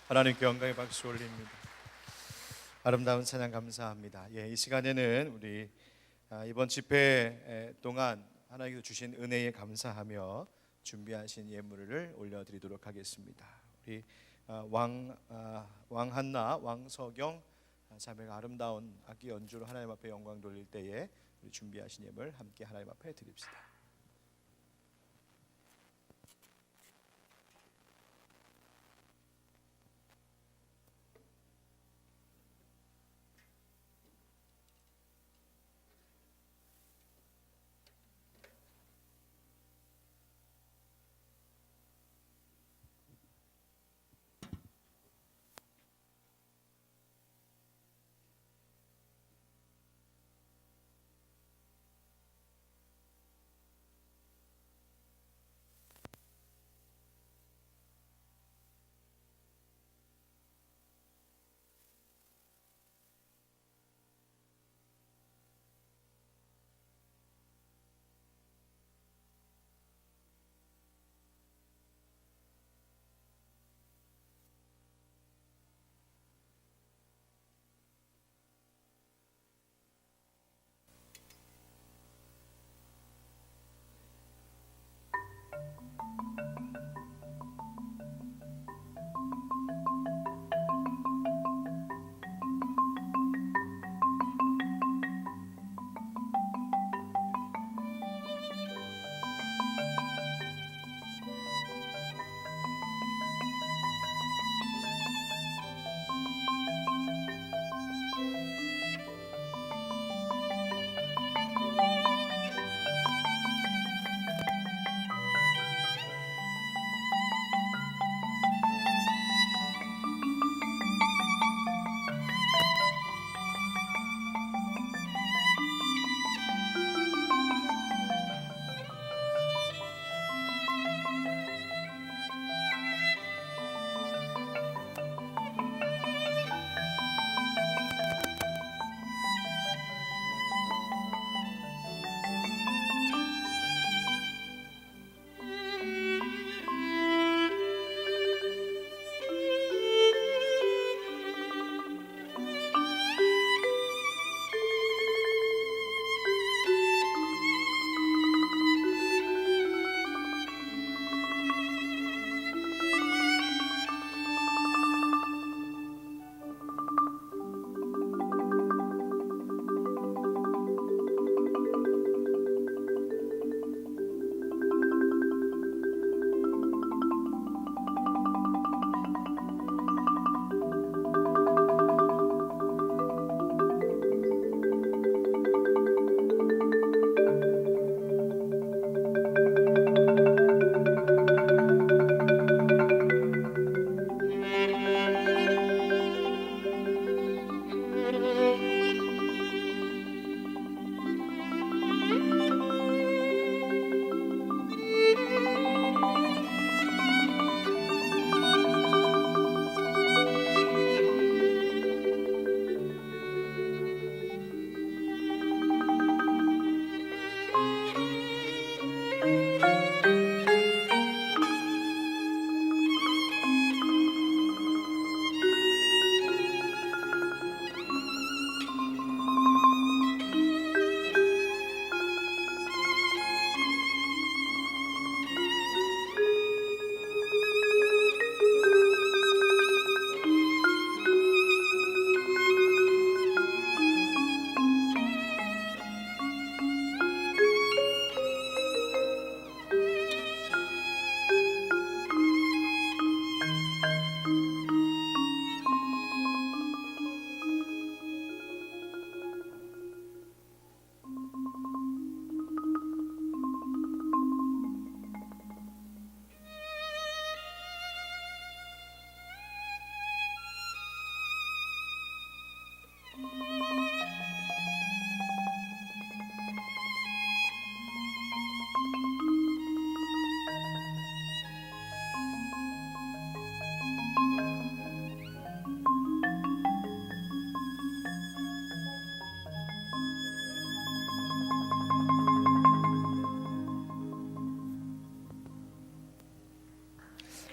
하나님께 영광의 박수 올립니다. 아름다운 찬양 감사합니다. 이 시간에는 우리 이번 집회 동안 하나님께서 주신 은혜에 감사하며 준비하신 예물을 올려드리도록 하겠습니다. 우리 왕한나, 왕서경 자매가 아름다운 악기 연주로 하나님 앞에 영광 돌릴 때에 우리 준비하신 예물 함께 하나님 앞에 드립시다.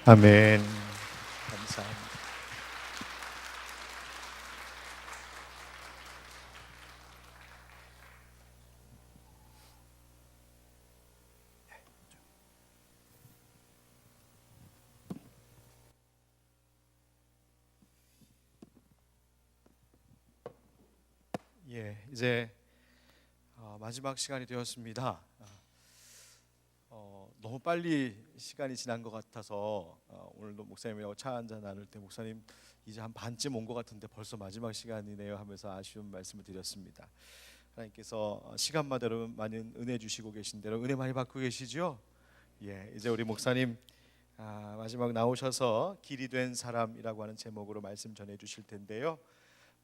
아멘. 감사합니다. 이제 마지막 시간이 되었습니다. 너무 빨리 시간이 지난 것 같아서 오늘도 목사님이랑 차 한잔 나눌 때 목사님 이제 한 반쯤 온 것 같은데 벌써 마지막 시간이네요 하면서 아쉬운 말씀을 드렸습니다. 하나님께서 시간마다 여러분 많은 은혜 주시고 계신데 은혜 많이 받고 계시죠? 이제 우리 목사님 마지막 나오셔서 길이 된 사람이라고 하는 제목으로 말씀 전해 주실 텐데요.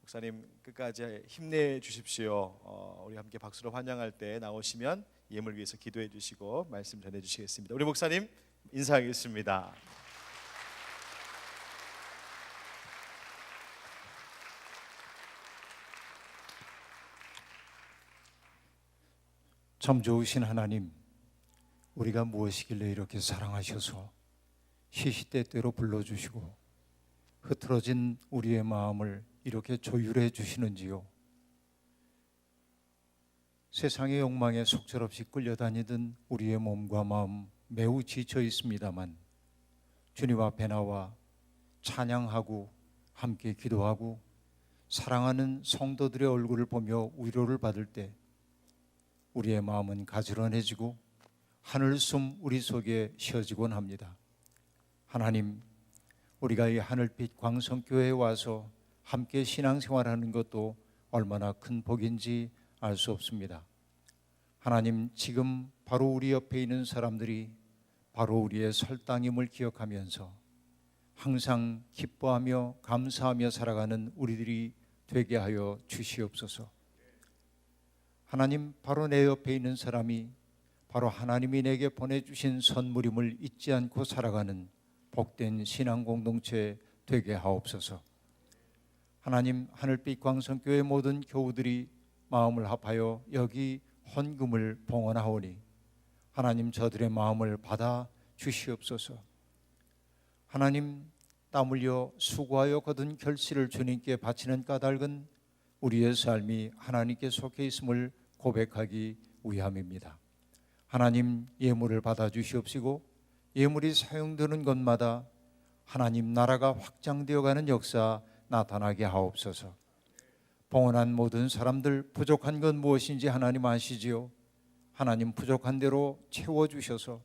목사님 끝까지 힘내 주십시오. 우리 함께 박수로 환영할 때 나오시면 예물 위해서 기도해 주시고 말씀 전해 주시겠습니다. 우리 목사님 인사하겠습니다. 참 좋으신 하나님, 우리가 무엇이길래 이렇게 사랑하셔서 시시때때로 불러주시고 흐트러진 우리의 마음을 이렇게 조율해 주시는지요. 세상의 욕망에 속절없이 끌려다니던 우리의 몸과 마음 매우 지쳐 있습니다만 주님 앞에 나와 찬양하고 함께 기도하고 사랑하는 성도들의 얼굴을 보며 위로를 받을 때 우리의 마음은 가지런해지고 하늘숨 우리 속에 쉬어지곤 합니다. 하나님, 우리가 이 하늘빛 광성교회에 와서 함께 신앙생활하는 것도 얼마나 큰 복인지 알 수 없습니다. 하나님, 지금 바로 우리 옆에 있는 사람들이 바로 우리의 설당임을 기억하면서 항상 기뻐하며 감사하며 살아가는 우리들이 되게 하여 주시옵소서. 하나님, 바로 내 옆에 있는 사람이 바로 하나님이 내게 보내주신 선물임을 잊지 않고 살아가는 복된 신앙 공동체 되게 하옵소서. 하나님, 하늘빛 광성교회 모든 교우들이 마음을 합하여 여기 헌금을 봉헌하오니 하나님, 저들의 마음을 받아 주시옵소서. 하나님, 땀 흘려 수고하여 거둔 결실을 주님께 바치는 까닭은 우리의 삶이 하나님께 속해 있음을 고백하기 위함입니다. 하나님, 예물을 받아 주시옵시고 예물이 사용되는 것마다 하나님 나라가 확장되어가는 역사 나타나게 하옵소서. 봉헌한 모든 사람들 부족한 건 무엇인지 하나님 아시지요. 하나님, 부족한 대로 채워주셔서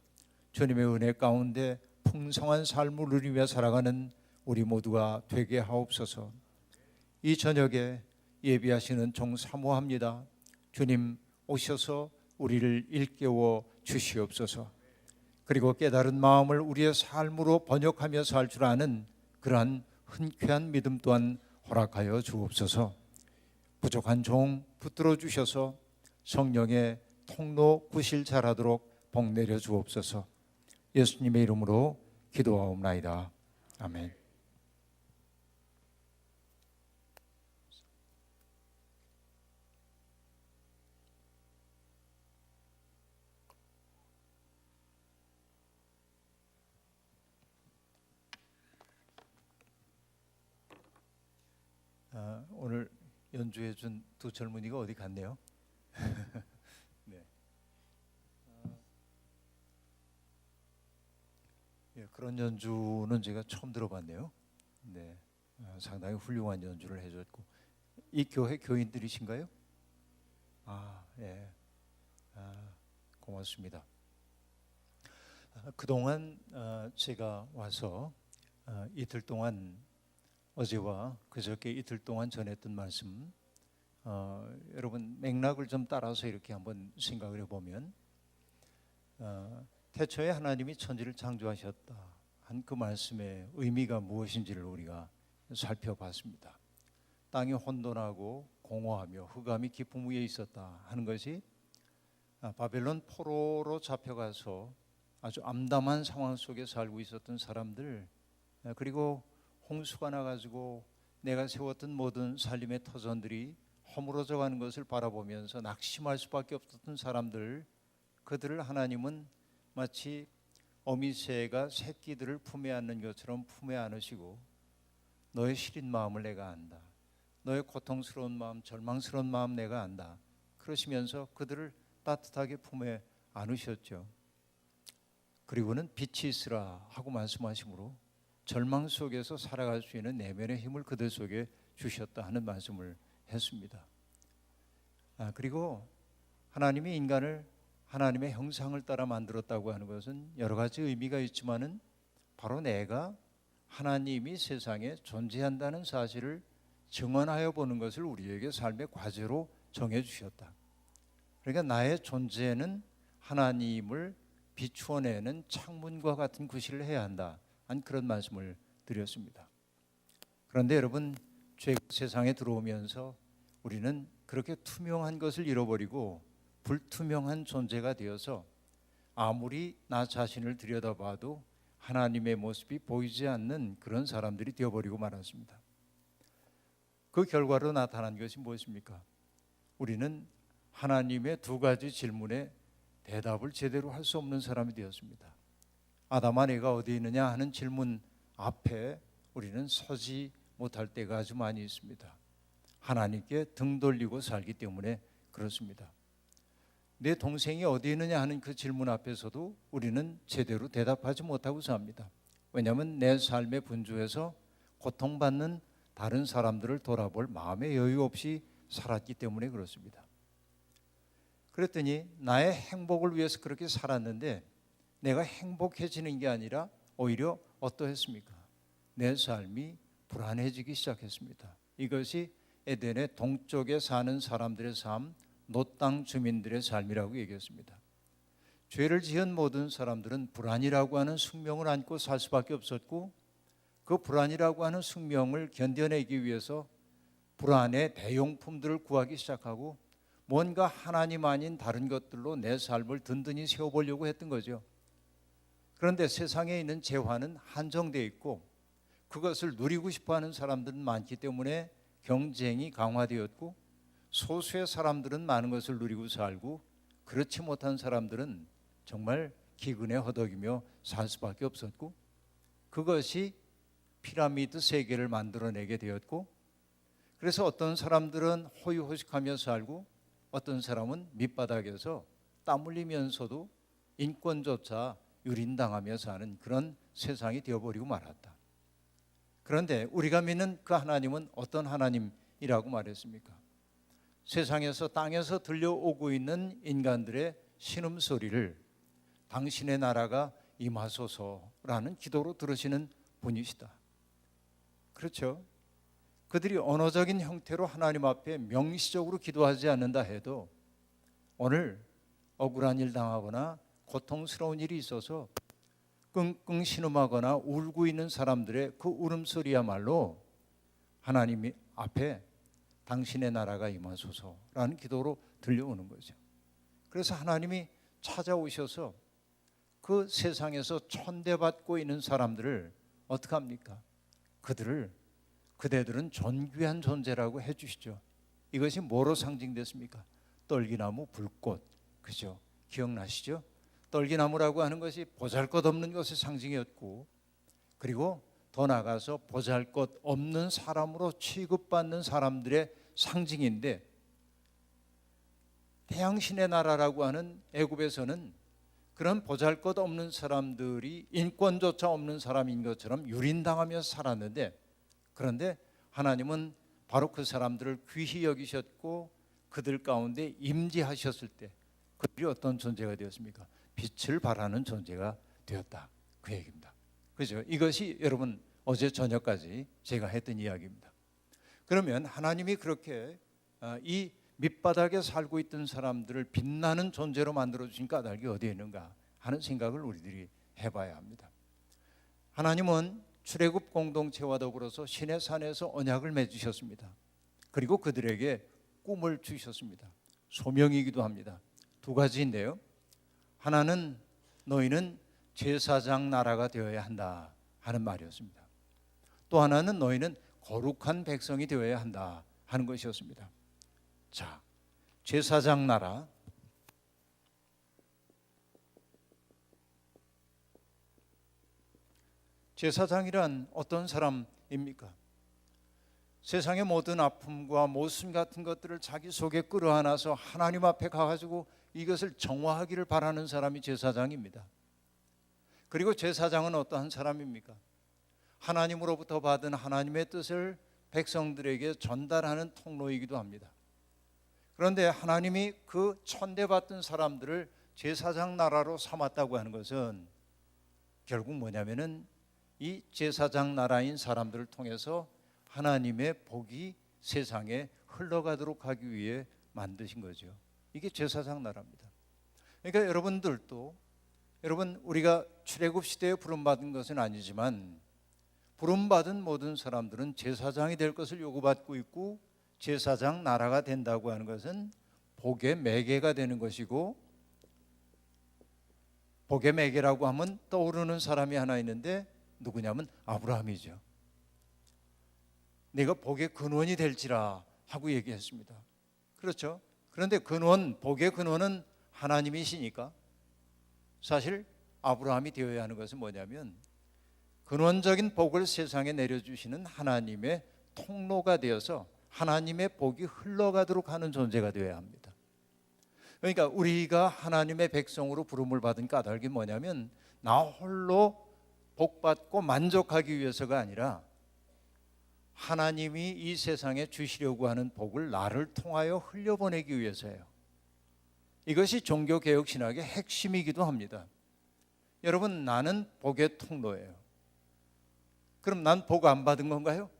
주님의 은혜 가운데 풍성한 삶을 누리며 살아가는 우리 모두가 되게 하옵소서. 이 저녁에 예비하시는 종 사모합니다. 주님, 오셔서 우리를 일깨워 주시옵소서. 그리고 깨달은 마음을 우리의 삶으로 번역하며 살 줄 아는 그러한 흔쾌한 믿음 또한 허락하여 주옵소서. 부족한 종 붙들어 주셔서 성령의 통로 구실 잘하도록 복 내려 주옵소서. 예수님의 이름으로 기도하옵나이다. 아멘. 오늘 연주해 준 두 젊은이가 어디 갔네요? 네. 그런 연주는 제가 처음 들어봤네요. 네, 상당히 훌륭한 연주를 해줬고, 이 교회 교인들이신가요? 예, 고맙습니다. 그동안 제가 와서 이틀 동안 어제와 그저께 이틀 동안 전했던 말씀, 여러분 맥락을 좀 따라서 이렇게 한번 생각을 해보면 태초에 하나님이 천지를 창조하셨다 한 그 말씀의 의미가 무엇인지를 우리가 살펴봤습니다. 땅이 혼돈하고 공허하며 흑암이 깊음 위에 있었다 하는 것이 바벨론 포로로 잡혀가서 아주 암담한 상황 속에 살고 있었던 사람들, 그리고 홍수가 나가지고 내가 세웠던 모든 살림의 터전들이 허물어져 가는 것을 바라보면서 낙심할 수밖에 없었던 사람들, 그들을 하나님은 마치 어미새가 새끼들을 품에 안는 것처럼 품에 안으시고 너의 시린 마음을 내가 안다, 너의 고통스러운 마음, 절망스러운 마음 내가 안다, 그러시면서 그들을 따뜻하게 품에 안으셨죠. 그리고는 빛이 있으라 하고 말씀하시므로 절망 속에서 살아갈 수 있는 내면의 힘을 그들 속에 주셨다 하는 말씀을 했습니다. 그리고 하나님이 인간을 하나님의 형상을 따라 만들었다고 하는 것은 여러 가지 의미가 있지만은 바로 내가 하나님이 세상에 존재한다는 사실을 증언하여 보는 것을 우리에게 삶의 과제로 정해 주셨다. 그러니까 나의 존재는 하나님을 비추어내는 창문과 같은 구실을 해야 한다. 한 그런 말씀을 드렸습니다. 그런데 여러분, 죄가 세상에 들어오면서 우리는 그렇게 투명한 것을 잃어버리고 불투명한 존재가 되어서 아무리 나 자신을 들여다봐도 하나님의 모습이 보이지 않는 그런 사람들이 되어버리고 말았습니다. 그 결과로 나타난 것이 무엇입니까? 우리는 하나님의 두 가지 질문에 대답을 제대로 할 수 없는 사람이 되었습니다. 아담아 내가 어디 있느냐 하는 질문 앞에 우리는 서지 못할 때가 아주 많이 있습니다. 하나님께 등 돌리고 살기 때문에 그렇습니다. 내 동생이 어디 있느냐 하는 그 질문 앞에서도 우리는 제대로 대답하지 못하고 삽니다. 왜냐하면 내 삶의 분주에서 고통받는 다른 사람들을 돌아볼 마음의 여유 없이 살았기 때문에 그렇습니다. 그랬더니 나의 행복을 위해서 그렇게 살았는데 내가 행복해지는 게 아니라 오히려 어떠했습니까? 내 삶이 불안해지기 시작했습니다. 이것이 에덴의 동쪽에 사는 사람들의 삶, 놋 땅 주민들의 삶이라고 얘기했습니다. 죄를 지은 모든 사람들은 불안이라고 하는 숙명을 안고 살 수밖에 없었고 그 불안이라고 하는 숙명을 견뎌내기 위해서 불안의 대용품들을 구하기 시작하고 뭔가 하나님 아닌 다른 것들로 내 삶을 든든히 세워보려고 했던 거죠. 그런데 세상에 있는 재화는 한정되어 있고 그것을 누리고 싶어하는 사람들은 많기 때문에 경쟁이 강화되었고 소수의 사람들은 많은 것을 누리고 살고 그렇지 못한 사람들은 정말 기근에 허덕이며 살 수밖에 없었고 그것이 피라미드 세계를 만들어내게 되었고 그래서 어떤 사람들은 호의호식하며 살고 어떤 사람은 밑바닥에서 땀 흘리면서도 인권조차 유린당하며 사는 그런 세상이 되어버리고 말았다. 그런데 우리가 믿는 그 하나님은 어떤 하나님이라고 말했습니까? 세상에서 땅에서 들려오고 있는 인간들의 신음소리를 당신의 나라가 임하소서라는 기도로 들으시는 분이시다. 그렇죠? 그들이 언어적인 형태로 하나님 앞에 명시적으로 기도하지 않는다 해도 오늘 억울한 일 당하거나 고통스러운 일이 있어서 끙끙 신음하거나 울고 있는 사람들의 그 울음소리야말로 하나님 앞에 당신의 나라가 임하소서라는 기도로 들려오는 거죠. 그래서 하나님이 찾아오셔서 그 세상에서 천대받고 있는 사람들을 어떻게 합니까? 그대들은 존귀한 존재라고 해주시죠. 이것이 뭐로 상징됐습니까? 떨기나무 불꽃, 그죠? 기억나시죠? 떨기나무라고 하는 것이 보잘것없는 것의 상징이었고 그리고 더 나아가서 보잘것없는 사람으로 취급받는 사람들의 상징인데 태양신의 나라라고 하는 애굽에서는 그런 보잘것없는 사람들이 인권조차 없는 사람인 것처럼 유린당하며 살았는데 그런데 하나님은 바로 그 사람들을 귀히 여기셨고 그들 가운데 임재하셨을 때 그들이 어떤 존재가 되었습니까? 빛을 발하는 존재가 되었다. 그 얘기입니다. 그죠? 이것이 여러분 어제 저녁까지 제가 했던 이야기입니다. 그러면 하나님이 그렇게 이 밑바닥에 살고 있던 사람들을 빛나는 존재로 만들어주신 까닭이 어디에 있는가 하는 생각을 우리들이 해봐야 합니다. 하나님은 출애굽 공동체와 더불어서 시내 산에서 언약을 맺으셨습니다. 그리고 그들에게 꿈을 주셨습니다. 소명이기도 합니다. 두 가지인데요. 하나는 너희는 제사장 나라가 되어야 한다 하는 말이었습니다. 또 하나는 너희는 거룩한 백성이 되어야 한다 하는 것이었습니다. 자, 제사장 나라. 제사장이란 어떤 사람입니까? 세상의 모든 아픔과 모순 같은 것들을 자기 속에 끌어안아서 하나님 앞에 가가지고 이것을 정화하기를 바라는 사람이 제사장입니다. 그리고 제사장은 어떠한 사람입니까? 하나님으로부터 받은 하나님의 뜻을 백성들에게 전달하는 통로이기도 합니다. 그런데 하나님이 그 천대받던 사람들을 제사장 나라로 삼았다고 하는 것은 결국 뭐냐면은 이 제사장 나라인 사람들을 통해서 하나님의 복이 세상에 흘러가도록 하기 위해 만드신 거죠. 이게 제사장 나라입니다. 그러니까 여러분들도 여러분 우리가 출애굽 시대에 부름받은 것은 아니지만 부름받은 모든 사람들은 제사장이 될 것을 요구받고 있고 제사장 나라가 된다고 하는 것은 복의 매개가 되는 것이고 복의 매개라고 하면 떠오르는 사람이 하나 있는데 누구냐면 아브라함이죠. 내가 복의 근원이 될지라 하고 얘기했습니다. 그렇죠? 그런데 근원, 복의 근원은 하나님이시니까 사실 아브라함이 되어야 하는 것은 뭐냐면 근원적인 복을 세상에 내려주시는 하나님의 통로가 되어서 하나님의 복이 흘러가도록 하는 존재가 되어야 합니다. 그러니까 우리가 하나님의 백성으로 부름을 받은 까닭이 뭐냐면 나 홀로 복받고 만족하기 위해서가 아니라 하나님이 이 세상에 주시려고 하는 복을 나를 통하여 흘려보내기 위해서예요. 이것이 종교개혁신학의 핵심이기도 합니다. 여러분, 나는 복의 통로예요. 그럼 난 복 안 받은 건가요?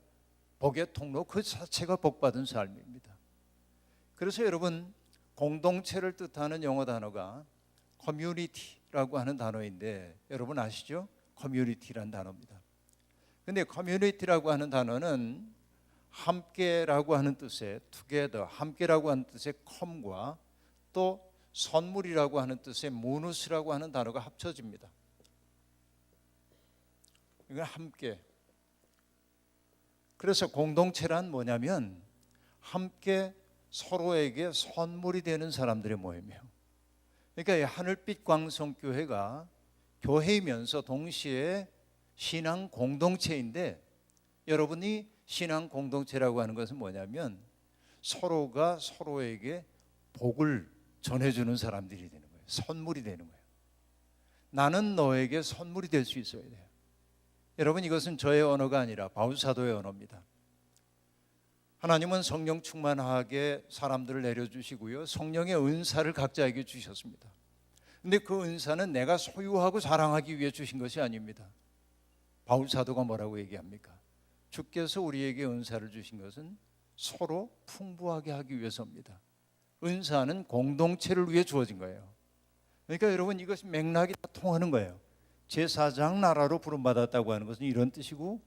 복의 통로 그 자체가 복받은 삶입니다. 그래서 여러분, 공동체를 뜻하는 영어 단어가 커뮤니티라고 하는 단어인데 여러분 아시죠? 커뮤니티란 단어입니다. 근데 커뮤니티라고 하는 단어는 함께라고 하는 뜻의 together, 함께라고 하는 뜻의 come과 또 선물이라고 하는 뜻의 모누스라고 하는 단어가 합쳐집니다. 이건 함께. 그래서 공동체란 뭐냐면 함께 서로에게 선물이 되는 사람들의 모임이에요. 그러니까 이 하늘빛 광성교회가 교회이면서 동시에 신앙 공동체인데 여러분이 신앙 공동체라고 하는 것은 뭐냐면 서로가 서로에게 복을 전해주는 사람들이 되는 거예요. 선물이 되는 거예요. 나는 너에게 선물이 될 수 있어야 돼요. 여러분 이것은 저의 언어가 아니라 바울 사도의 언어입니다. 하나님은 성령 충만하게 사람들을 내려주시고요. 성령의 은사를 각자에게 주셨습니다. 근데 그 은사는 내가 소유하고 자랑하기 위해 주신 것이 아닙니다. 바울 사도가 뭐라고 얘기합니까? 주께서 우리에게 은사를 주신 것은 서로 풍부하게 하기 위해서입니다. 은사는 공동체를 위해 주어진 거예요. 그러니까 여러분 이것이 맥락이 다 통하는 거예요. 제사장 나라로 부름받았다고 하는 것은 이런 뜻이고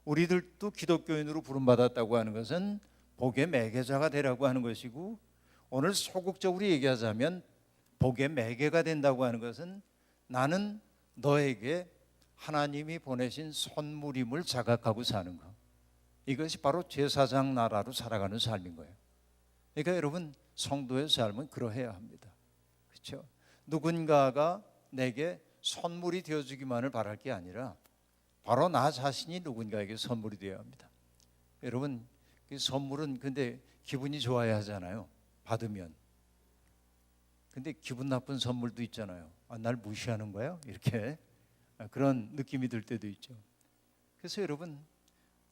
우리들도 기독교인으로 부름받았다고 하는 것은 복의 매개자가 되라고 하는 것이고 오늘 소극적으로 얘기하자면 복의 매개가 된다고 하는 것은 나는 너에게 하나님이 보내신 선물임을 자각하고 사는 것. 이것이 바로 제사장 나라로 살아가는 삶인 거예요. 그러니까 여러분 성도의 삶은 그러해야 합니다. 그렇죠? 누군가가 내게 선물이 되어주기만을 바랄 게 아니라 바로 나 자신이 누군가에게 선물이 되어야 합니다. 여러분 그 선물은 근데 기분이 좋아야 하잖아요. 받으면. 근데 기분 나쁜 선물도 있잖아요. 아, 날 무시하는 거야? 이렇게 그런 느낌이 들 때도 있죠. 그래서 여러분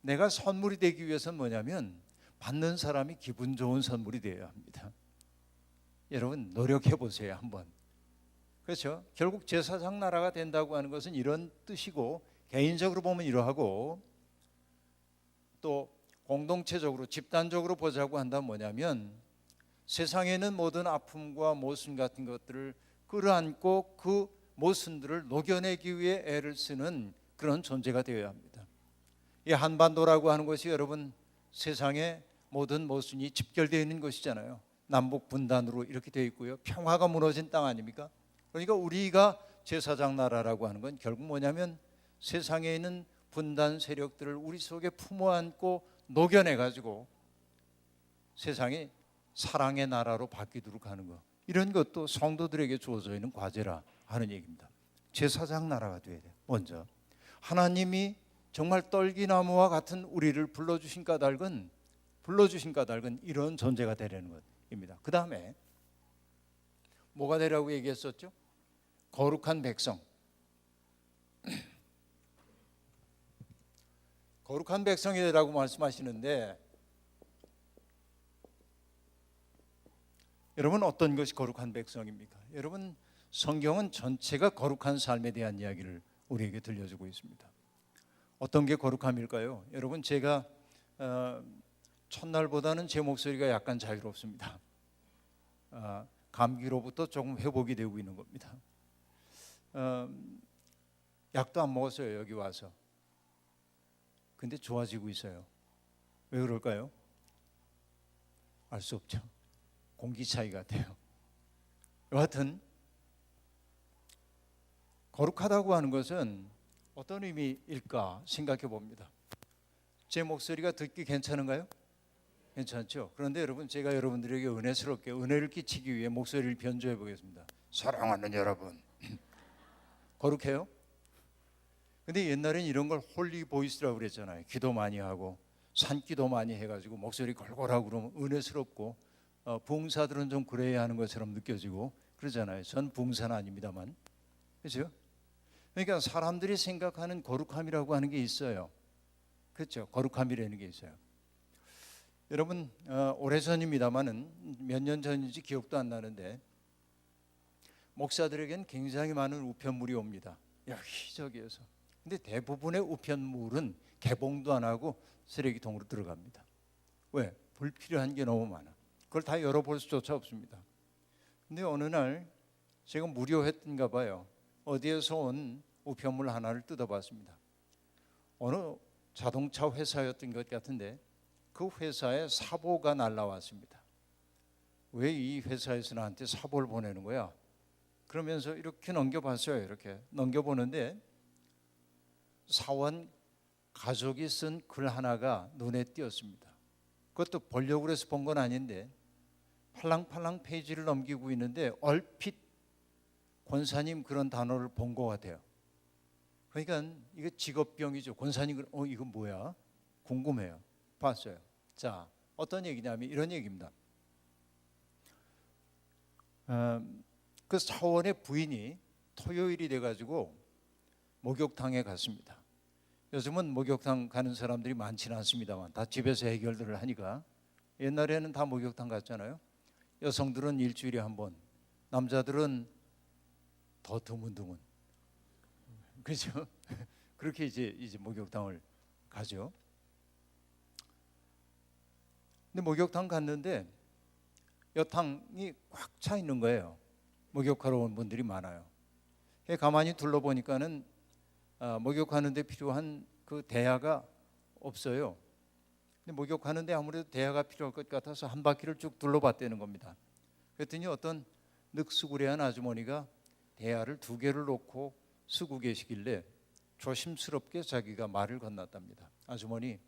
내가 선물이 되기 위해서는 뭐냐면 받는 사람이 기분 좋은 선물이 되어야 합니다. 여러분 노력해 보세요 한번. 그렇죠? 결국 제사장 나라가 된다고 하는 것은 이런 뜻이고 개인적으로 보면 이러하고 또 공동체적으로 집단적으로 보자고 한다면 뭐냐면 세상에는 모든 아픔과 모순 같은 것들을 끌어안고 그 모순들을 녹여내기 위해 애를 쓰는 그런 존재가 되어야 합니다. 이 한반도라고 하는 것이 여러분 세상의 모든 모순이 집결되어 있는 것이잖아요. 남북 분단으로 이렇게 되어 있고요. 평화가 무너진 땅 아닙니까? 그러니까 우리가 제사장 나라라고 하는 건 결국 뭐냐면 세상에 있는 분단 세력들을 우리 속에 품어안고 녹여내가지고 세상이 사랑의 나라로 바뀌도록 하는 것. 이런 것도 성도들에게 주어져 있는 과제라 하는 얘기입니다. 제사장 나라가 돼야 돼요. 먼저 하나님이 정말 떨기나무와 같은 우리를 불러주신 까닭은 이런 존재가 되려는 것입니다. 그 다음에 뭐가 되라고 얘기했었죠? 거룩한 백성. 거룩한 백성이라고 말씀하시는데 여러분, 어떤 것이 거룩한 백성입니까? 여러분, 성경은 전체가 거룩한 삶에 대한 이야기를 우리에게 들려주고 있습니다. 어떤 게 거룩함일까요? 여러분, 제가 첫날보다는 제 목소리가 약간 자유롭습니다. 감기로부터 조금 회복이 되고 있는 겁니다. 약도 안 먹었어요, 여기 와서. 근데 좋아지고 있어요. 왜 그럴까요? 알 수 없죠. 공기 차이 같아요. 여하튼 거룩하다고 하는 것은 어떤 의미일까 생각해 봅니다. 제 목소리가 듣기 괜찮은가요? 괜찮죠? 그런데 여러분, 제가 여러분들에게 은혜스럽게 은혜를 끼치기 위해 목소리를 변조해 보겠습니다. 사랑하는 여러분, 거룩해요? 근데 옛날엔 이런 걸 홀리 보이스라고 그랬잖아요. 기도 많이 하고 산기도 많이 해가지고 목소리 걸걸하고 그러면 은혜스럽고, 부흥사들은 좀 그래야 하는 것처럼 느껴지고 그러잖아요. 전 부흥사는 아닙니다만, 그렇죠? 그러니까 사람들이 생각하는 거룩함이라고 하는 게 있어요. 그렇죠? 거룩함이라는 게 있어요. 여러분, 오래전입니다만은 몇 년 전인지 기억도 안 나는데 목사들에겐 굉장히 많은 우편물이 옵니다. 여기저기에서. 근데 대부분의 우편물은 개봉도 안 하고 쓰레기통으로 들어갑니다. 왜? 불필요한 게 너무 많아. 그걸 다 열어볼 수조차 없습니다. 근데 어느 날 제가 무료했던가 봐요. 어디에서 온 우편물 하나를 뜯어봤습니다. 어느 자동차 회사였던 것 같은데 그 회사에 사보가 날라왔습니다. 왜 이 회사에서 나한테 사보를 보내는 거야? 그러면서 이렇게 넘겨봤어요. 이렇게 넘겨보는데 사원 가족이 쓴 글 하나가 눈에 띄었습니다. 그것도 보려고 해서 본 건 아닌데 팔랑팔랑 페이지를 넘기고 있는데 얼핏 권사님 그런 단어를 본 것 같아요. 그러니까 이거 직업병이죠. 권사님 이거 뭐야? 궁금해요. 봤어요. 자, 어떤 얘기냐면 이런 얘기입니다. 그 사원의 부인이 토요일이 돼가지고 목욕탕에 갔습니다. 요즘은 목욕탕 가는 사람들이 많지는 않습니다만 다 집에서 해결들을 하니까 옛날에는 다 목욕탕 갔잖아요. 여성들은 일주일에 한 번, 남자들은 더 드문드문. 그렇죠? 그렇게 이제 목욕탕을 가죠. 근데 목욕탕 갔는데 여탕이 꽉 차 있는 거예요. 목욕하러 온 분들이 많아요. 가만히 둘러보니까는 목욕하는데 필요한 그 대야가 없어요. 근데 목욕하는데 아무래도 대야가 필요할 것 같아서 한 바퀴를 쭉 둘러봤다는 겁니다. 그랬더니 어떤 늑수구레한 아주머니가 대야를 2개를 놓고 쓰고 계시길래 조심스럽게 자기가 말을 건넜답니다. 아주머니,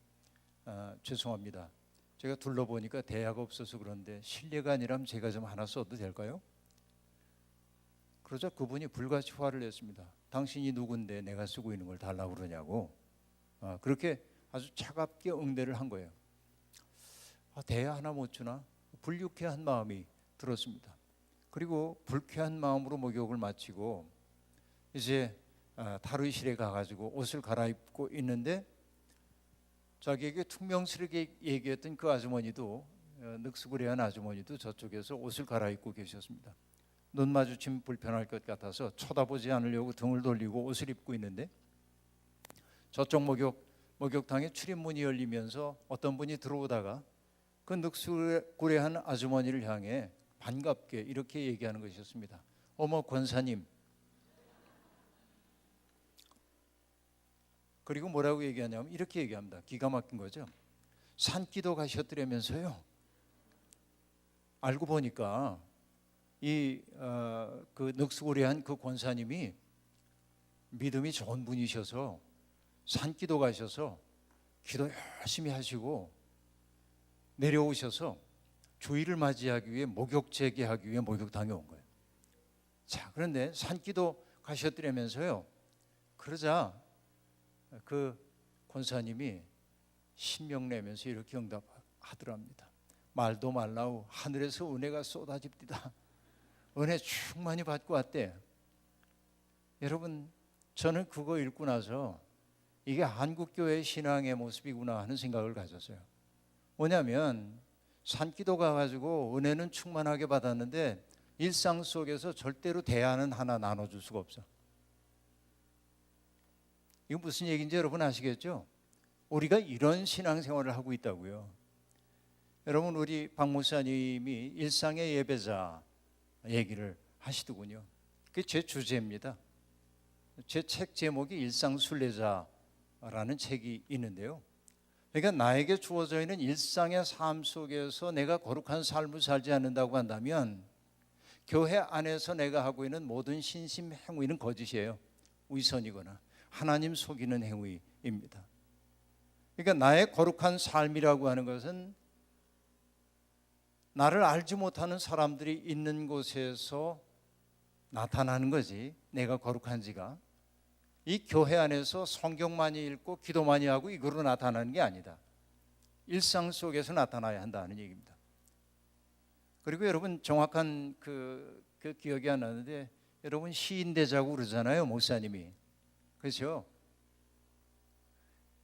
죄송합니다. 제가 둘러보니까 대야가 없어서 그런데 실례가 아니라면 제가 좀 하나 써도 될까요? 그러자 그분이 불같이 화를 냈습니다. 당신이 누군데 내가 쓰고 있는 걸 달라고 그러냐고. 그렇게 아주 차갑게 응대를 한 거예요. 대야 하나 못 주나? 불유쾌한 마음이 들었습니다. 그리고 불쾌한 마음으로 목욕을 마치고 이제 탈의실에 가가지고 옷을 갈아입고 있는데 자기에게 퉁명스럽게 얘기했던 그 아주머니도, 늑수구레한 아주머니도 저쪽에서 옷을 갈아입고 계셨습니다. 눈 마주치면 불편할 것 같아서 쳐다보지 않으려고 등을 돌리고 옷을 입고 있는데 저쪽 목욕탕에 출입문이 열리면서 어떤 분이 들어오다가 그 늑수구레한 아주머니를 향해 반갑게 이렇게 얘기하는 것이었습니다. 어머 권사님. 그리고 뭐라고 얘기하냐면 이렇게 얘기합니다. 기가 막힌 거죠. 산기도 가셨더라면서요. 알고 보니까 그 늑수구레한 그 권사님이 믿음이 좋은 분이셔서 산기도 가셔서 기도 열심히 하시고 내려오셔서 주일을 맞이하기 위해 목욕 재개하기 위해 목욕탕에 온 거예요. 자, 그런데 산기도 가셨더라면서요. 그러자 그 권사님이 신명 내면서 이렇게 응답하더랍니다. 말도 말라우 하늘에서 은혜가 쏟아집니다. 은혜 충만히 받고 왔대. 여러분, 저는 그거 읽고 나서 이게 한국교회 신앙의 모습이구나 하는 생각을 가졌어요. 뭐냐면 산기도 가가지고 은혜는 충만하게 받았는데 일상 속에서 절대로 대안은 하나 나눠줄 수가 없어. 이거 무슨 얘기인지 여러분 아시겠죠? 우리가 이런 신앙생활을 하고 있다고요. 여러분, 우리 박 목사님이 일상의 예배자 얘기를 하시더군요. 그게 제 주제입니다. 제 책 제목이 일상순례자라는 책이 있는데요. 그러니까 나에게 주어져 있는 일상의 삶 속에서 내가 거룩한 삶을 살지 않는다고 한다면 교회 안에서 내가 하고 있는 모든 신심 행위는 거짓이에요. 위선이거나 하나님 속이는 행위입니다. 그러니까 나의 거룩한 삶이라고 하는 것은 나를 알지 못하는 사람들이 있는 곳에서 나타나는 거지. 내가 거룩한지가 이 교회 안에서 성경 많이 읽고 기도 많이 하고 이거로 나타나는 게 아니다. 일상 속에서 나타나야 한다는 얘기입니다. 그리고 여러분, 정확한 그 기억이 안 나는데 여러분, 시인 되자고 그러잖아요, 목사님이. 그렇죠?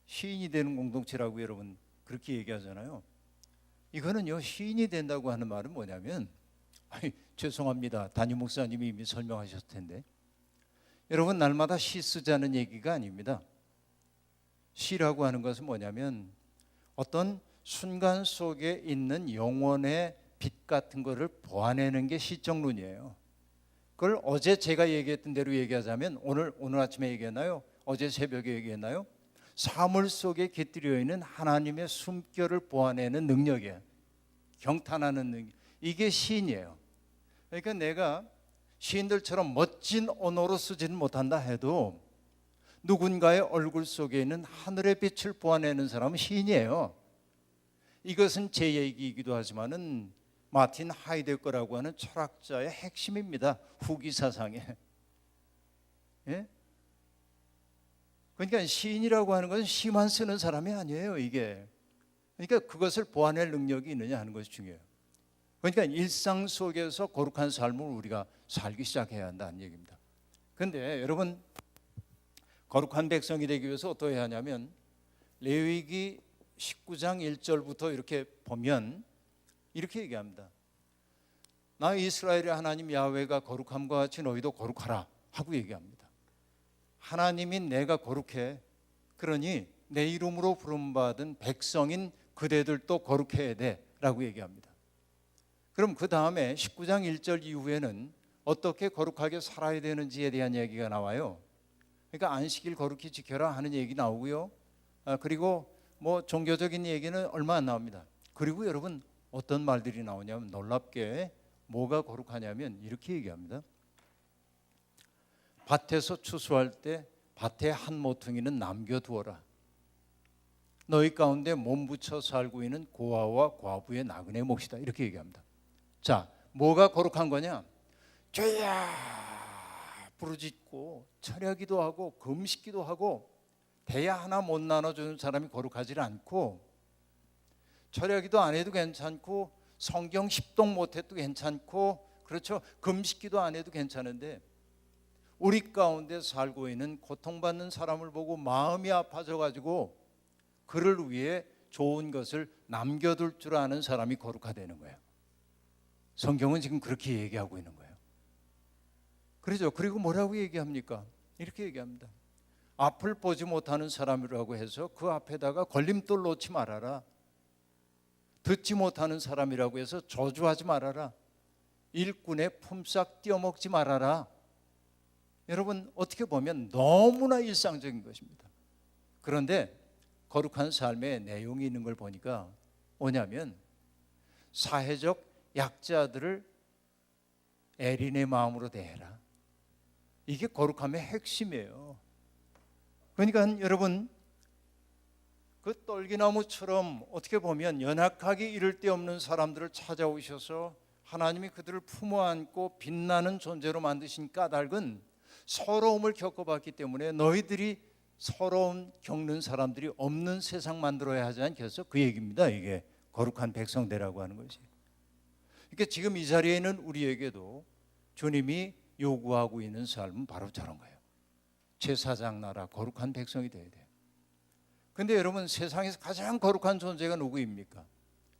시인이 되는 공동체라고 여러분 그렇게 얘기하잖아요. 이거는요, 시인이 된다고 하는 말은 뭐냐면, 죄송합니다, 담임 목사님이 이미 설명하셨을 텐데, 여러분, 날마다 시 쓰자는 얘기가 아닙니다. 시라고 하는 것은 뭐냐면 어떤 순간 속에 있는 영혼의 빛 같은 거를 보아내는 게 시적론이에요. 그걸 어제 제가 얘기했던 대로 얘기하자면, 오늘 아침에 얘기했나요? 어제 새벽에 얘기했나요? 사물 속에 깃들여 있는 하나님의 숨결을 보아내는 능력이에요. 경탄하는 능력. 이게 시인이에요. 그러니까 내가 시인들처럼 멋진 언어로 쓰지는 못한다 해도 누군가의 얼굴 속에 있는 하늘의 빛을 보아내는 사람은 시인이에요. 이것은 제 얘기이기도 하지만은 마틴 하이데거라고 하는 철학자의 핵심입니다. 후기 사상에. 예? 그러니까 시인이라고 하는 것은 시만 쓰는 사람이 아니에요, 이게. 그러니까 그것을 보아낼 능력이 있느냐 하는 것이 중요해요. 그러니까 일상 속에서 거룩한 삶을 우리가 살기 시작해야 한다는 얘기입니다. 그런데 여러분, 거룩한 백성이 되기 위해서 어떻게 하냐면 레위기 19장 1절부터 이렇게 보면 이렇게 얘기합니다. 나 이스라엘의 하나님 야훼가 거룩함과 같이 너희도 거룩하라 하고 얘기합니다. 하나님인 내가 거룩해. 그러니 내 이름으로 부름받은 백성인 그대들도 거룩해야 돼 라고 얘기합니다. 그럼 그 다음에 19장 1절 이후에는 어떻게 거룩하게 살아야 되는지에 대한 얘기가 나와요. 그러니까 안식일 거룩히 지켜라 하는 얘기 나오고요. 그리고 뭐 종교적인 얘기는 얼마 안 나옵니다. 그리고 여러분, 어떤 말들이 나오냐면 놀랍게 뭐가 거룩하냐면 이렇게 얘기합니다. 밭에서 추수할 때 밭에 한 모퉁이는 남겨두어라. 너희 가운데 몸붙여 살고 있는 고아와 과부의 나그네 몫이다. 이렇게 얘기합니다. 자, 뭐가 거룩한 거냐? 죄야 부르짖고 철야기도 하고 금식기도 하고 대야 하나 못 나눠주는 사람이 거룩하지 않고, 철야기도 안 해도 괜찮고 성경 10동 못 해도 괜찮고, 그렇죠? 금식기도 안 해도 괜찮은데 우리 가운데 살고 있는 고통받는 사람을 보고 마음이 아파져 가지고 그를 위해 좋은 것을 남겨둘 줄 아는 사람이 거룩하다는 거예요. 성경은 지금 그렇게 얘기하고 있는 거예요. 그렇죠? 그리고 뭐라고 얘기합니까? 이렇게 얘기합니다. 앞을 보지 못하는 사람이라고 해서 그 앞에다가 걸림돌 놓지 말아라. 듣지 못하는 사람이라고 해서 저주하지 말아라. 일꾼의 품삯 띄어먹지 말아라. 여러분, 어떻게 보면 너무나 일상적인 것입니다. 그런데 거룩한 삶의 내용이 있는 걸 보니까 뭐냐면 사회적 약자들을 애린의 마음으로 대해라. 이게 거룩함의 핵심이에요. 그러니까 여러분, 그 떨기나무처럼 어떻게 보면 연약하기 이를 데 없는 사람들을 찾아오셔서 하나님이 그들을 품어 안고 빛나는 존재로 만드신 까닭은 서러움을 겪어봤기 때문에 너희들이 서러움 겪는 사람들이 없는 세상 만들어야 하지 않겠어? 그 얘기입니다. 이게 거룩한 백성되라고 하는 것이. 그러니까 지금 이 자리에 있는 우리에게도 주님이 요구하고 있는 삶은 바로 저런 거예요. 제사장 나라 거룩한 백성이 돼야 돼요. 근데 여러분, 세상에서 가장 거룩한 존재가 누구입니까?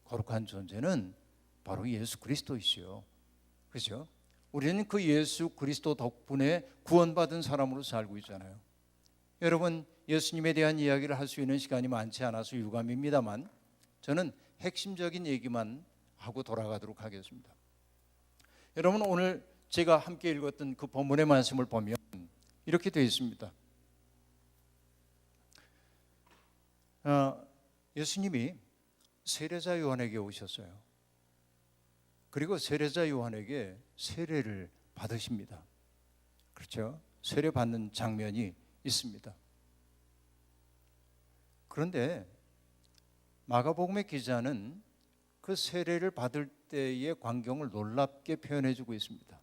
거룩한 존재는 바로 예수 그리스도이시요. 그렇죠? 우리는 그 예수 그리스도 덕분에 구원받은 사람으로 살고 있잖아요. 여러분, 예수님에 대한 이야기를 할 수 있는 시간이 많지 않아서 유감입니다만 저는 핵심적인 얘기만 하고 돌아가도록 하겠습니다. 여러분, 오늘 제가 함께 읽었던 그 본문의 말씀을 보면 이렇게 되어 있습니다. 예수님이 세례자 요한에게 오셨어요. 그리고 세례자 요한에게 세례를 받으십니다. 그렇죠? 세례 받는 장면이 있습니다. 그런데 마가복음의 기자는 그 세례를 받을 때의 광경을 놀랍게 표현해주고 있습니다.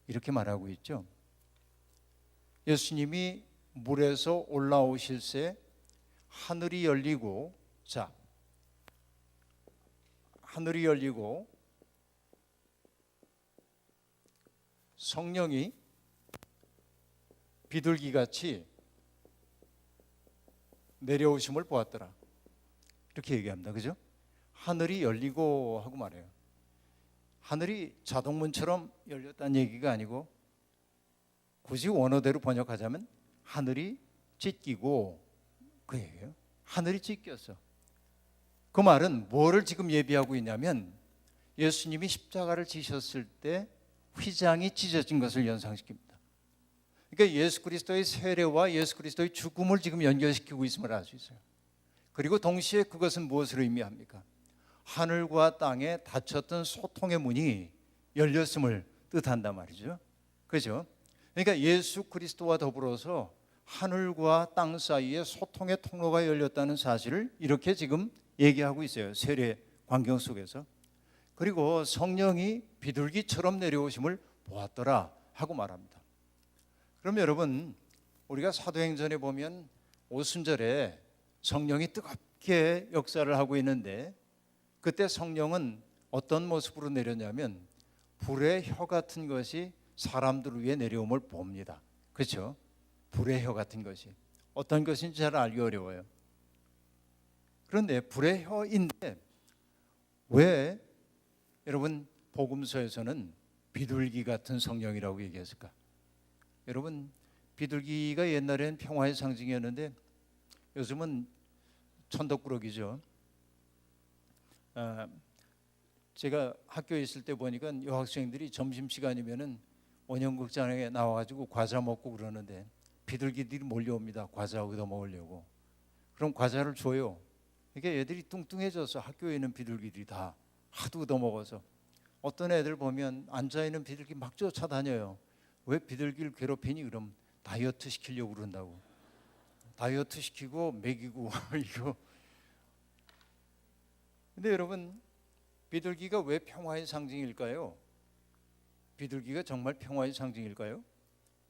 이렇게 말하고 있죠. 예수님이 물에서 올라오실새 하늘이 열리고, 하늘이 열리고 성령이 비둘기같이 내려오심을 보았더라. 이렇게 얘기합니다. 그죠? 하늘이 열리고 하고 말해요. 하늘이 자동문처럼 열렸다는 얘기가 아니고 굳이 원어대로 번역하자면 하늘이 찢기고 그 얘기예요. 하늘이 찢겼어. 그 말은 뭐를 지금 예비하고 있냐면 예수님이 십자가를 지셨을 때 휘장이 찢어진 것을 연상시킵니다. 그러니까 예수 그리스도의 세례와 예수 그리스도의 죽음을 지금 연결시키고 있음을 알 수 있어요. 그리고 동시에 그것은 무엇을 의미합니까? 하늘과 땅에 닫혔던 소통의 문이 열렸음을 뜻한단 말이죠. 그죠? 그러니까 예수 그리스도와 더불어서 하늘과 땅 사이에 소통의 통로가 열렸다는 사실을 이렇게 지금 얘기하고 있어요. 세례 광경 속에서. 그리고 성령이 비둘기처럼 내려오심을 보았더라 하고 말합니다. 그럼 여러분, 우리가 사도행전에 보면 오순절에 성령이 뜨겁게 역사를 하고 있는데 그때 성령은 어떤 모습으로 내렸냐면 불의 혀 같은 것이 사람들 위에 내려옴을 봅니다. 그렇죠? 불의 혀 같은 것이 어떤 것인지 잘 알기 어려워요. 그런데 불의 혀인데 왜 여러분 복음서에서는 비둘기 같은 성령이라고 얘기했을까? 여러분, 비둘기가 옛날에는 평화의 상징이었는데 요즘은 천덕꾸러기죠. 제가 학교에 있을 때 보니까 여학생들이 점심시간이면은 원형극장에 나와가지고 과자 먹고 그러는데 비둘기들이 몰려옵니다. 과자 얻어 먹으려고. 그럼 과자를 줘요. 이게 애들이 뚱뚱해져서 학교에 있는 비둘기들이 다 하도 얻어 먹어서 어떤 애들 보면 앉아있는 비둘기 막 쫓아다녀요. 왜 비둘기를 괴롭히니? 그럼 다이어트 시키려고 그런다고. 다이어트 시키고 먹이고 이거. 근데 여러분, 비둘기가 왜 평화의 상징일까요? 비둘기가 정말 평화의 상징일까요?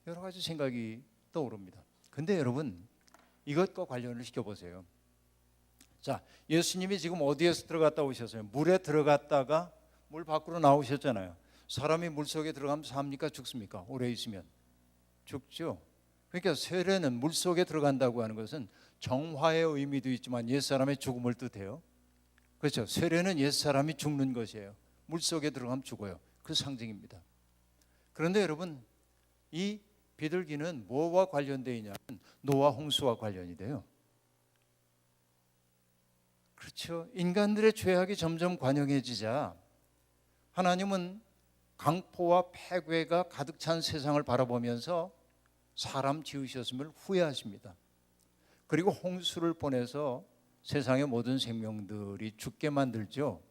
여러 가지 생각이 떠오릅니다. 근데 여러분, 이것과 관련을 시켜보세요. 자, 예수님이 지금 어디에서 들어갔다 오셨어요? 물에 들어갔다가 물 밖으로 나오셨잖아요. 사람이 물속에 들어가면 삽니까? 죽습니까? 오래 있으면 죽죠. 그러니까 세례는 물속에 들어간다고 하는 것은 정화의 의미도 있지만 옛사람의 죽음을 뜻해요. 그렇죠? 세례는 옛사람이 죽는 것이에요. 물속에 들어가면 죽어요. 그 상징입니다. 그런데 여러분, 이 비둘기는 뭐와 관련되어 있냐면 노아 홍수와 관련이 돼요. 그렇죠? 인간들의 죄악이 점점 관영해지자 하나님은 강포와 폐괴가 가득 찬 세상을 바라보면서 사람 지으셨음을 후회하십니다. 그리고 홍수를 보내서 세상의 모든 생명들이 죽게 만들죠.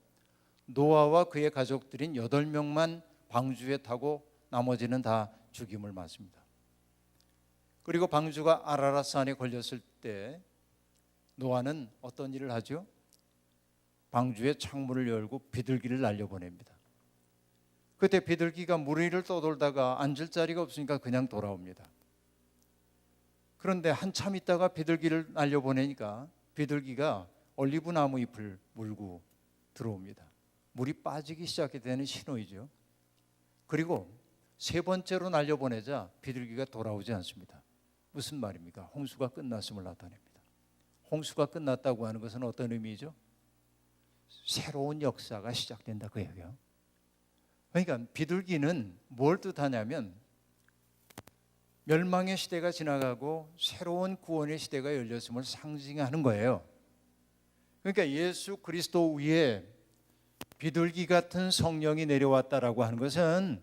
노아와 그의 가족들인 8명만 방주에 타고 나머지는 다 죽임을 맞습니다. 그리고 방주가 아라랏산에 걸렸을 때 노아는 어떤 일을 하죠? 방주의 창문을 열고 비둘기를 날려보냅니다. 그때 비둘기가 물 위를 떠돌다가 앉을 자리가 없으니까 그냥 돌아옵니다. 그런데 한참 있다가 비둘기를 날려보내니까 비둘기가 올리브 나무 잎을 물고 들어옵니다. 물이 빠지기 시작이 되는 신호이죠. 그리고 세 번째로 날려보내자 비둘기가 돌아오지 않습니다. 무슨 말입니까? 홍수가 끝났음을 나타냅니다. 홍수가 끝났다고 하는 것은 어떤 의미죠? 새로운 역사가 시작된다 그 얘기예요. 그러니까 비둘기는 뭘 뜻하냐면 멸망의 시대가 지나가고 새로운 구원의 시대가 열렸음을 상징하는 거예요. 그러니까 예수 그리스도 위에 비둘기 같은 성령이 내려왔다라고 하는 것은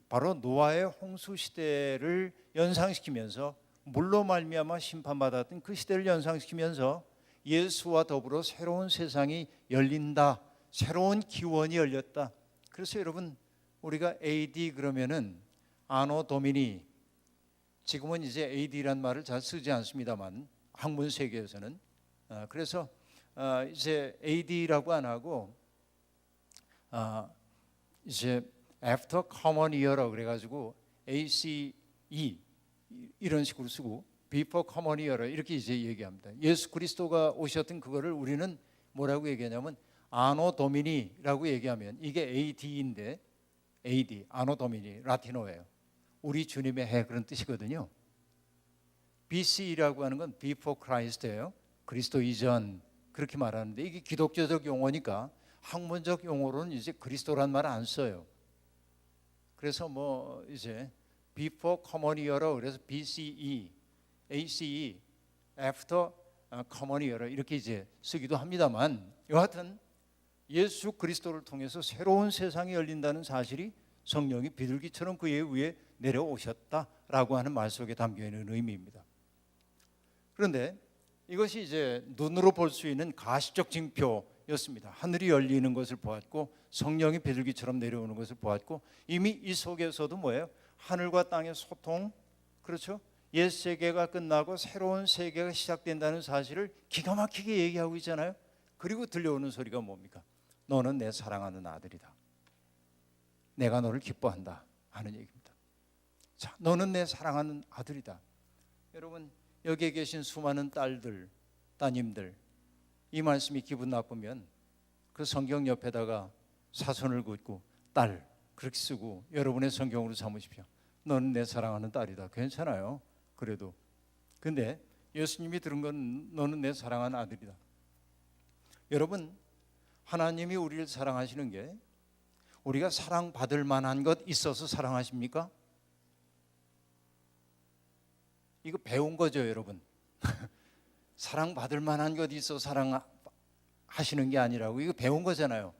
바로 노아의 홍수 시대를 연상시키면서 물로 말미암아 심판받았던 그 시대를 연상시키면서 예수와 더불어 새로운 세상이 열린다, 새로운 기원이 열렸다. 그래서 여러분 우리가 AD 그러면은 아노 도미니, 지금은 이제 AD란 말을 잘 쓰지 않습니다만 학문 세계에서는 그래서 이제 AD라고 안 하고 이제 After Common Year라고 그래가지고 ACE 이런 식으로 쓰고 Before Common Year 이렇게 이제 얘기합니다. 예수 그리스도가 오셨던 그거를 우리는 뭐라고 얘기하냐면 아노 도미니라고 얘기하면 이게 AD인데 AD 아노 도미니 라틴어예요. 우리 주님의 해 그런 뜻이거든요. BC라고 하는 건 Before Christ예요. 그리스도 이전 그렇게 말하는데 이게 기독교적 용어니까 학문적 용어로는 이제 그리스도란 말을 안 써요. 그래서 뭐 이제 Before Common Year로 그래서 BCE, ACE, After Common Year 이렇게 이제 쓰기도 합니다만 여하튼 예수 그리스도를 통해서 새로운 세상이 열린다는 사실이 성령이 비둘기처럼 그의 위에 내려오셨다라고 하는 말 속에 담겨 있는 의미입니다. 그런데 이것이 이제 눈으로 볼 수 있는 가시적 징표였습니다. 하늘이 열리는 것을 보았고 성령이 비둘기처럼 내려오는 것을 보았고 이미 이 속에서도 뭐예요? 하늘과 땅의 소통, 그렇죠? 옛 세계가 끝나고 새로운 세계가 시작된다는 사실을 기가 막히게 얘기하고 있잖아요. 그리고 들려오는 소리가 뭡니까? 너는 내 사랑하는 아들이다. 내가 너를 기뻐한다 하는 얘기입니다. 자, 너는 내 사랑하는 아들이다. 여러분 여기에 계신 수많은 딸들, 따님들 이 말씀이 기분 나쁘면 그 성경 옆에다가 사선을 긋고 딸 그렇게 쓰고 여러분의 성경으로 삼으십시오. 너는 내 사랑하는 딸이다. 괜찮아요. 그래도 근데 예수님이 들은 건 너는 내 사랑하는 아들이다. 여러분 하나님이 우리를 사랑하시는 게 우리가 사랑받을 만한 것 있어서 사랑하십니까? 이거 배운 거죠 여러분. 사랑받을 만한 것 있어서 사랑하시는 게 아니라고 이거 배운 거잖아요.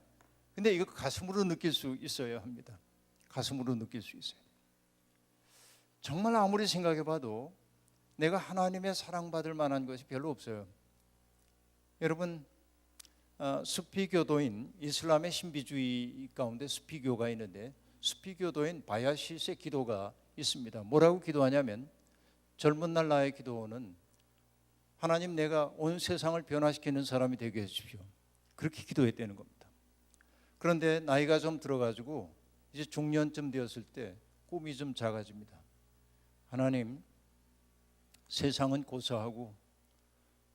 근데 이거 가슴으로 느낄 수 있어야 합니다. 가슴으로 느낄 수 있어요. 정말 아무리 생각해 봐도 내가 하나님의 사랑받을 만한 것이 별로 없어요. 여러분 수피교도인 이슬람의 신비주의 가운데 수피교가 있는데 수피교도인 바야시스의 기도가 있습니다. 뭐라고 기도하냐면 젊은 날 나의 기도는 하나님 내가 온 세상을 변화시키는 사람이 되게 해주십시오. 그렇게 기도했다는 겁니다. 그런데 나이가 좀 들어가지고 이제 중년쯤 되었을 때 꿈이 좀 작아집니다. 하나님 세상은 고사하고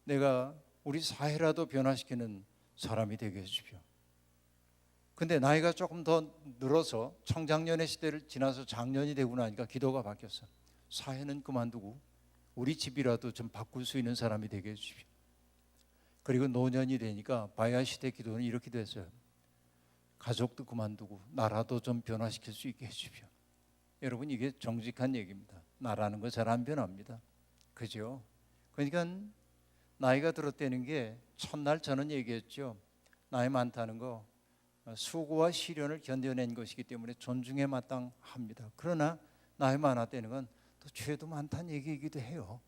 내가 우리 사회라도 변화시키는 사람이 되게 해주십시오. 근데 나이가 조금 더 늘어서 청장년의 시대를 지나서 장년이 되고 나니까 기도가 바뀌었어. 사회는 그만두고 우리 집이라도 좀 바꿀 수 있는 사람이 되게 해주십시오. 그리고 노년이 되니까 바야 시대 기도는 이렇게 됐어요. 가족도 그만두고 나라도 좀 변화시킬 수 있게 해주십시오. 여러분 이게 정직한 얘기입니다. 나라는 거 잘 안 변합니다. 그죠? 그러니까 나이가 들었다는 게 첫날 저는 얘기했죠. 나이 많다는 거 수고와 시련을 견뎌낸 것이기 때문에 존중에 마땅합니다. 그러나 나이 많았다는 건 또 죄도 많다는 얘기이기도 해요.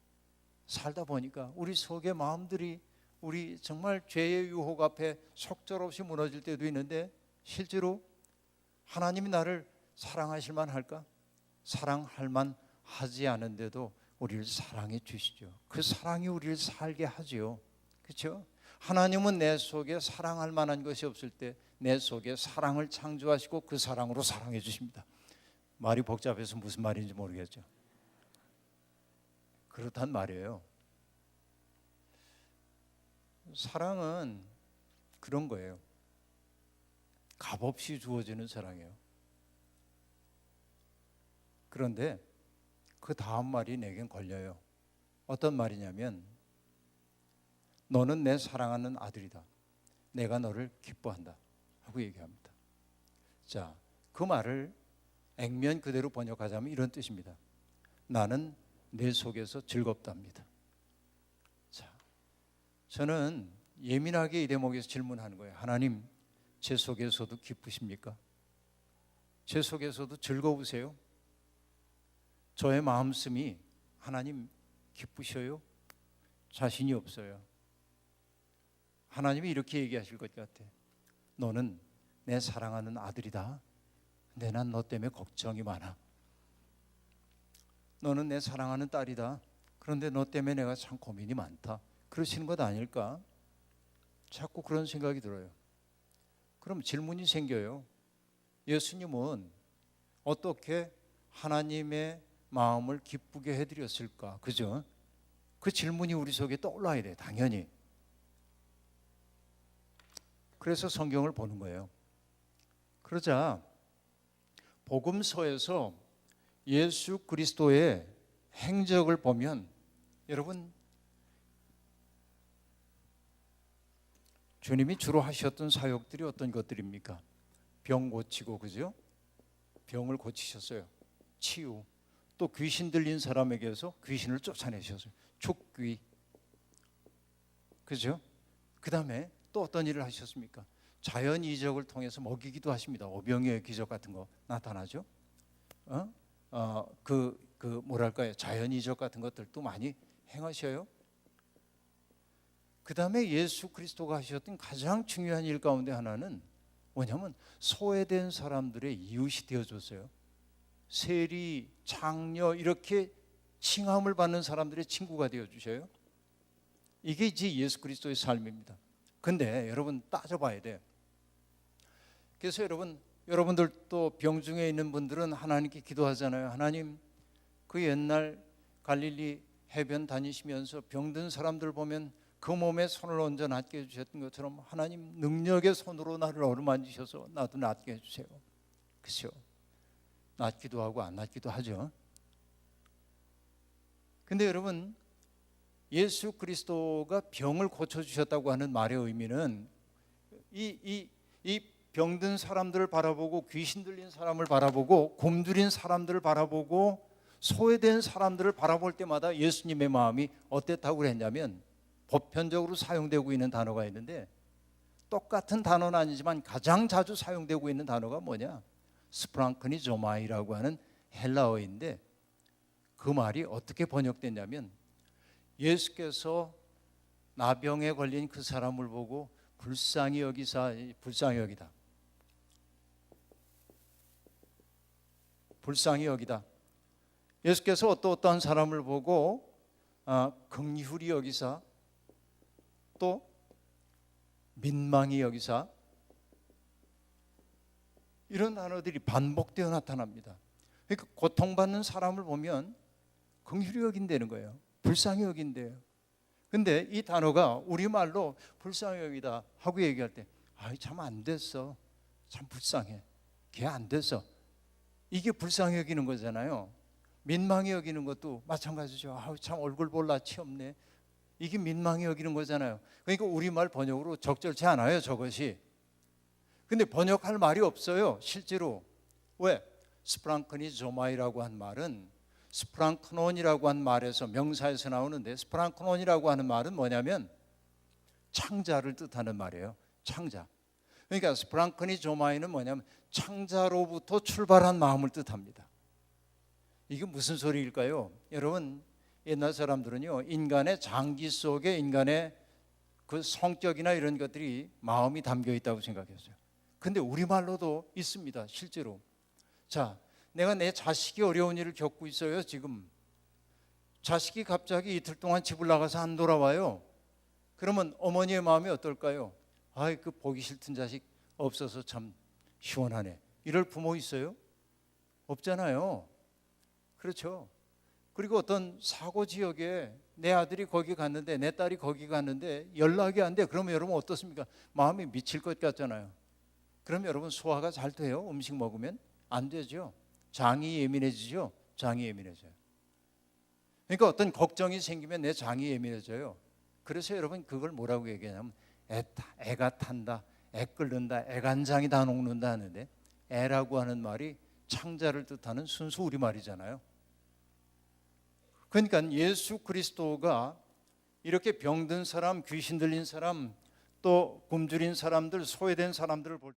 살다 보니까 우리 속의 마음들이 우리 정말 죄의 유혹 앞에 속절없이 무너질 때도 있는데 실제로 하나님이 나를 사랑하실 만할까? 사랑할 만하지 않은데도 우리를 사랑해 주시죠. 그 사랑이 우리를 살게 하죠. 그렇죠? 하나님은 내 속에 사랑할 만한 것이 없을 때 내 속에 사랑을 창조하시고 그 사랑으로 사랑해 주십니다. 말이 복잡해서 무슨 말인지 모르겠죠. 그렇단 말이에요. 사랑은 그런 거예요. 값없이 주어지는 사랑이에요. 그런데 그 다음 말이 내겐 걸려요. 어떤 말이냐면 너는 내 사랑하는 아들이다. 내가 너를 기뻐한다 하고 얘기합니다. 자, 그 말을 액면 그대로 번역하자면 이런 뜻입니다. 나는 내 속에서 즐겁답니다. 자, 저는 예민하게 이 대목에서 질문하는 거예요. 하나님, 제 속에서도 기쁘십니까? 제 속에서도 즐거우세요? 저의 마음씀이 하나님 기쁘셔요? 자신이 없어요. 하나님이 이렇게 얘기하실 것 같아. 너는 내 사랑하는 아들이다. 근데 난 너 때문에 걱정이 많아. 너는 내 사랑하는 딸이다. 그런데 너 때문에 내가 참 고민이 많다. 그러시는 것 아닐까? 자꾸 그런 생각이 들어요. 그럼 질문이 생겨요. 예수님은 어떻게 하나님의 마음을 기쁘게 해드렸을까? 그죠? 그 질문이 우리 속에 떠올라야 돼, 당연히. 그래서 성경을 보는 거예요. 그러자 복음서에서 예수 그리스도의 행적을 보면 여러분, 주님이 주로 하셨던 사역들이 어떤 것들입니까? 병 고치고, 그죠? 병을 고치셨어요. 치유. 또 귀신 들린 사람에게서 귀신을 쫓아내셨어요. 촉귀. 그죠? 그 다음에 또 어떤 일을 하셨습니까? 자연 이적을 통해서 먹이기도 하십니다. 오병이의 기적 같은 거 나타나죠. 뭐랄까요? 자연 이적 같은 것들도 많이 행하셔요. 그 다음에 예수 그리스도가 하셨던 가장 중요한 일 가운데 하나는 뭐냐면 소외된 사람들의 이웃이 되어줬어요. 세리, 장녀 이렇게 칭함을 받는 사람들의 친구가 되어주셔요. 이게 이제 예수 그리스도의 삶입니다. 근데 여러분 따져봐야 돼. 그래서 여러분들도 병중에 있는 분들은 하나님께 기도하잖아요. 하나님, 그 옛날 갈릴리 해변 다니시면서 병든 사람들 보면 그 몸에 손을 얹어 낫게 해주셨던 것처럼 하나님 능력의 손으로 나를 어루만지셔서 나도 낫게 해주세요. 그렇죠? 낫기도 하고 안 낫기도 하죠. 근데 여러분, 예수 그리스도가 병을 고쳐주셨다고 하는 말의 의미는 이 병든 사람들을 바라보고 귀신 들린 사람을 바라보고 곰들인 사람들을 바라보고 소외된 사람들을 바라볼 때마다 예수님의 마음이 어땠다고 그랬냐면, 보편적으로 사용되고 있는 단어가 있는데 똑같은 단어는 아니지만 가장 자주 사용되고 있는 단어가 뭐냐? 스프랑크니조마이라고 하는 헬라어인데 그 말이 어떻게 번역됐냐면, 예수께서 나병에 걸린 그 사람을 보고 불쌍히 여기사, 불쌍히 여기다. 불쌍히 여기다. 예수께서 어떠한 사람을 보고 긍휼히 여기사, 또 민망히 여기사, 이런 단어들이 반복되어 나타납니다. 그러니까 고통받는 사람을 보면 긍휼히 여긴다는 거예요. 불쌍히 여긴대요. 근데 이 단어가 우리말로 불쌍히 여기다 하고 얘기할 때 참 안 됐어. 참 불쌍해. 걔 안 됐어. 이게 불쌍히 여기는 거잖아요. 민망히 여기는 것도 마찬가지죠. 참 얼굴 볼 낯이 없네. 이게 민망히 여기는 거잖아요. 그러니까 우리말 번역으로 적절치 않아요, 저것이. 근데 번역할 말이 없어요, 실제로. 왜? 스프랑크니조마이라고 한 말은 스프랑크논이라고 한 말에서, 명사에서 나오는데, 스프랑크논이라고 하는 말은 뭐냐면 창자를 뜻하는 말이에요. 창자. 그러니까 스프랑크니조마이는 뭐냐면 창자로부터 출발한 마음을 뜻합니다. 이게 무슨 소리일까요? 여러분, 옛날 사람들은요, 인간의 장기 속에 인간의 그 성격이나 이런 것들이 마음이 담겨 있다고 생각했어요. 근데 우리말로도 있습니다, 실제로. 자, 내가 내 자식이 어려운 일을 겪고 있어요, 지금. 자식이 갑자기 이틀 동안 집을 나가서 안 돌아와요. 그러면 어머니의 마음이 어떨까요? 그 보기 싫던 자식 없어서 참 시원하네. 이럴 부모 있어요? 없잖아요. 그렇죠? 그리고 어떤 사고 지역에 내 아들이 거기 갔는데, 내 딸이 거기 갔는데 연락이 안 돼. 그러면 여러분 어떻습니까? 마음이 미칠 것 같잖아요. 그럼 여러분 소화가 잘 돼요? 음식 먹으면? 안 되죠. 장이 예민해지죠. 장이 예민해져요. 그러니까 어떤 걱정이 생기면 내 장이 예민해져요. 그래서 여러분 그걸 뭐라고 얘기하냐면 애가 탄다, 애 끓는다, 애간장이 다 녹는다 하는데 애라고 하는 말이 창자를 뜻하는 순수 우리말이잖아요. 그러니까 예수 그리스도가 이렇게 병든 사람, 귀신 들린 사람, 또 굶주린 사람들, 소외된 사람들을 볼